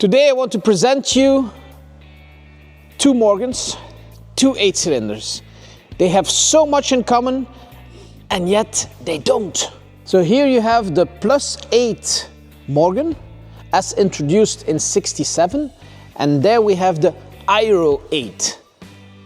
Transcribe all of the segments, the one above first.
Today I want to present you two Morgans, two 8-cylinders. They have so much in common and yet they don't. So here you have the +8 Morgan as introduced in '67, and there we have the Aero 8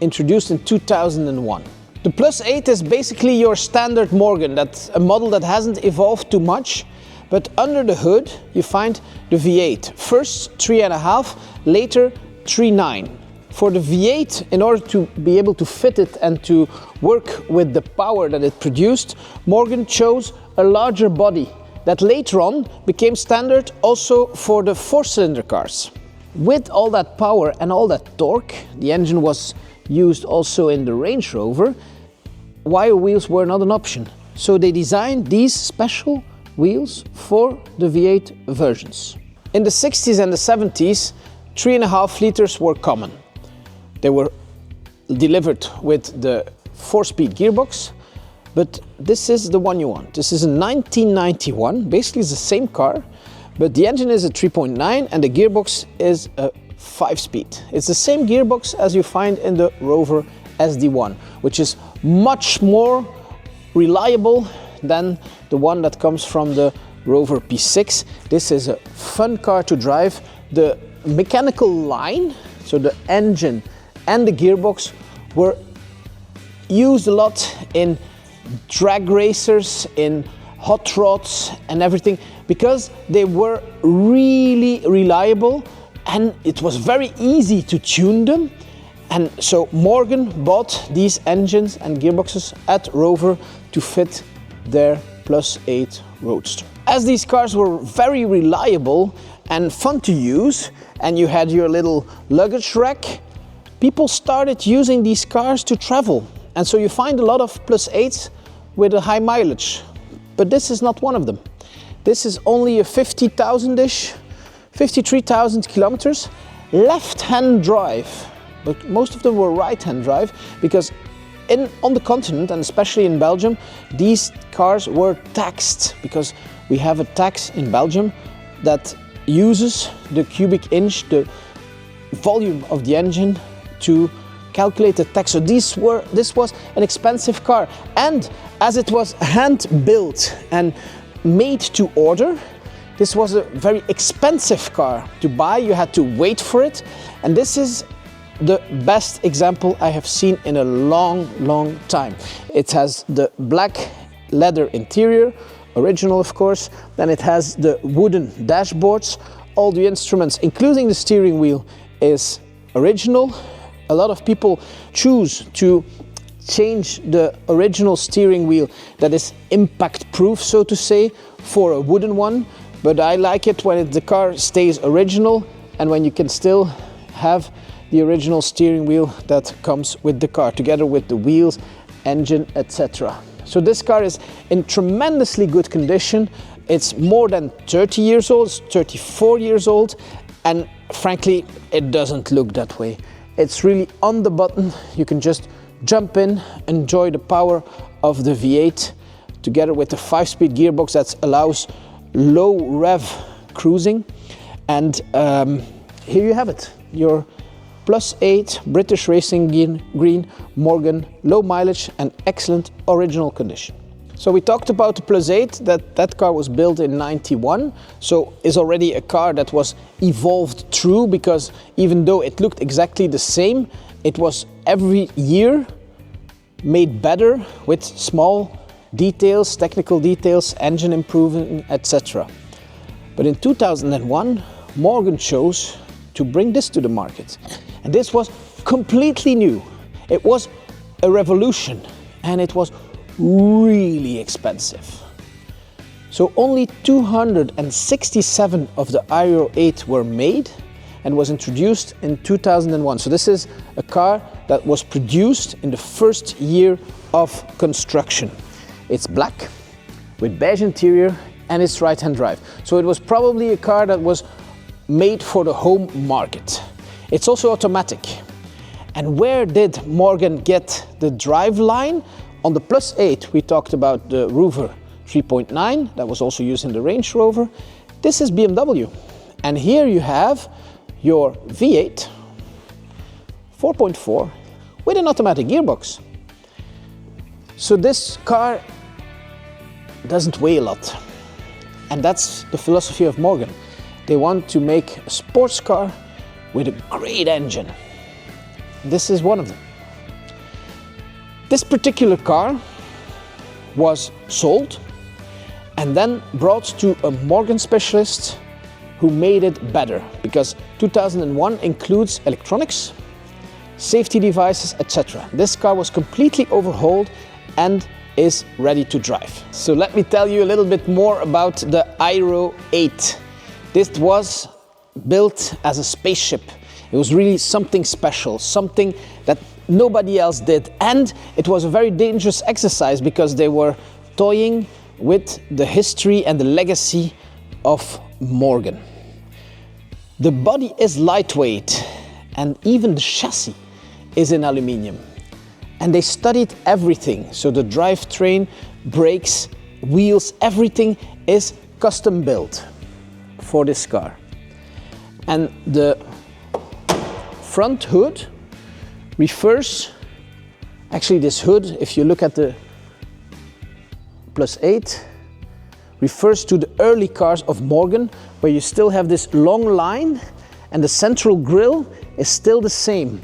introduced in 2001. The +8 is basically your standard Morgan. That's a model that hasn't evolved too much, but under the hood you find the V8. First 3.5, later 3.9. For the V8, in order to be able to fit it and to work with the power that it produced, Morgan chose a larger body that later on became standard also for the 4-cylinder cars. With all that power and all that torque, the engine was used also in the Range Rover, wire wheels were not an option. So they designed these special wheels for the V8 versions. In the 60s and the 70s, 3.5 liters were common. They were delivered with the 4-speed gearbox, but this is the one you want. This is a 1991, basically it's the same car, but the engine is a 3.9 and the gearbox is a 5-speed. It's the same gearbox as you find in the Rover SD1, which is much more reliable than the one that comes from the Rover P6. This is a fun car to drive. The mechanical line, so the engine and the gearbox, were used a lot in drag racers, in hot rods and everything, because they were really reliable and it was very easy to tune them. And so Morgan bought these engines and gearboxes at Rover to fit their +8 Roadster. As these cars were very reliable and fun to use, and you had your little luggage rack, people started using these cars to travel. And so you find a lot of +8s with a high mileage. But this is not one of them. This is only a 50,000-ish, 53,000 kilometers, left-hand drive. But most of them were right-hand drive, because on the continent, and especially in Belgium, these cars were taxed, because we have a tax in Belgium that uses the cubic inch, the volume of the engine, to calculate the tax. So this was an expensive car, and as it was hand-built and made to order, this was a very expensive car to buy. You had to wait for it, and this is the best example I have seen in a long time. It has the black leather interior, original of course, then it has the wooden dashboards, all the instruments including the steering wheel is original. A lot of people choose to change the original steering wheel that is impact proof, so to say, for a wooden one, but I like it when the car stays original and when you can still have the original steering wheel that comes with the car, together with the wheels, engine, etc. So this car is in tremendously good condition. It's more than 30 years old, it's 34 years old, and frankly, it doesn't look that way. It's really on the button. You can just jump in, enjoy the power of the V8, together with the 5-speed gearbox that allows low rev cruising. And here you have it, your +8 British Racing Green Morgan, low mileage and excellent original condition. So we talked about the +8, that car was built in '91, so is already a car that was evolved through, because even though it looked exactly the same, it was every year made better with small details, technical details, engine improving, etc. But in 2001, Morgan chose to bring this to the market. And this was completely new. It was a revolution, and it was really expensive. So only 267 of the Aero 8 were made and was introduced in 2001. So this is a car that was produced in the first year of construction. It's black with beige interior and it's right-hand drive. So it was probably a car that was made for the home market. It's also automatic. And where did Morgan get the drive line? On the +8, we talked about the Rover 3.9, that was also used in the Range Rover. This is BMW. And here you have your V8 4.4 with an automatic gearbox. So this car doesn't weigh a lot. And that's the philosophy of Morgan. They want to make a sports car with a great engine. This is one of them. This particular car was sold and then brought to a Morgan specialist who made it better, because 2001 includes electronics, safety devices, etc. This car was completely overhauled and is ready to drive. So let me tell you a little bit more about the Aero 8. This was built as a spaceship. It was really something special, something that nobody else did. And it was a very dangerous exercise because they were toying with the history and the legacy of Morgan. The body is lightweight and even the chassis is in aluminium. And they studied everything. So the drivetrain, brakes, wheels, everything is custom built for this car. And the front hood refers, actually this hood, if you look at the +8, refers to the early cars of Morgan, where you still have this long line and the central grille is still the same.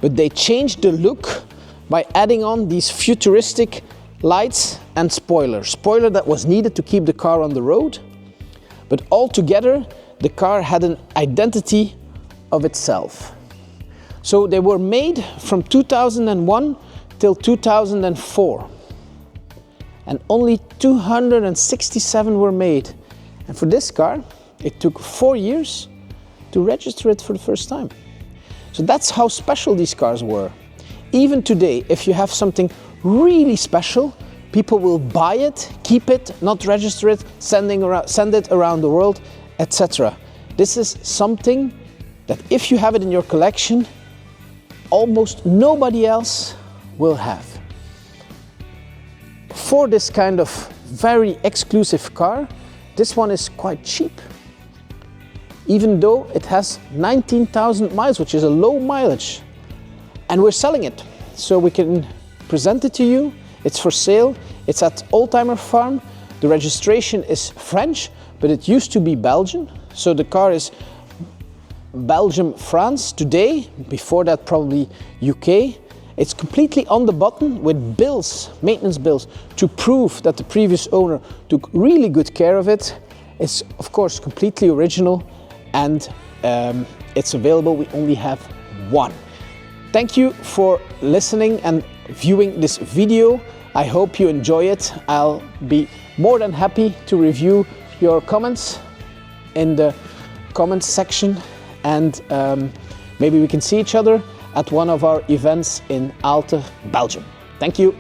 But they changed the look by adding on these futuristic lights and spoiler. Spoiler that was needed to keep the car on the road, but altogether the car had an identity of itself. So they were made from 2001 till 2004. And only 267 were made. And for this car, it took 4 years to register it for the first time. So that's how special these cars were. Even today, if you have something really special, people will buy it, keep it, not register it, send it around the world, etc. This is something that if you have it in your collection, almost nobody else will have. For this kind of very exclusive car, this one is quite cheap. Even though it has 19,000 miles, which is a low mileage. And we're selling it, so we can present it to you. It's for sale. It's at Oldtimerfarm. The registration is French, but it used to be Belgian. So the car is Belgium, France today. Before that, probably UK. It's completely on the button with bills, maintenance bills, to prove that the previous owner took really good care of it. It's of course completely original, and it's available. We only have one. Thank you for listening and viewing this video. I hope you enjoy it. I'll be more than happy to review your comments in the comments section, and maybe we can see each other at one of our events in Aalten, Belgium. Thank you.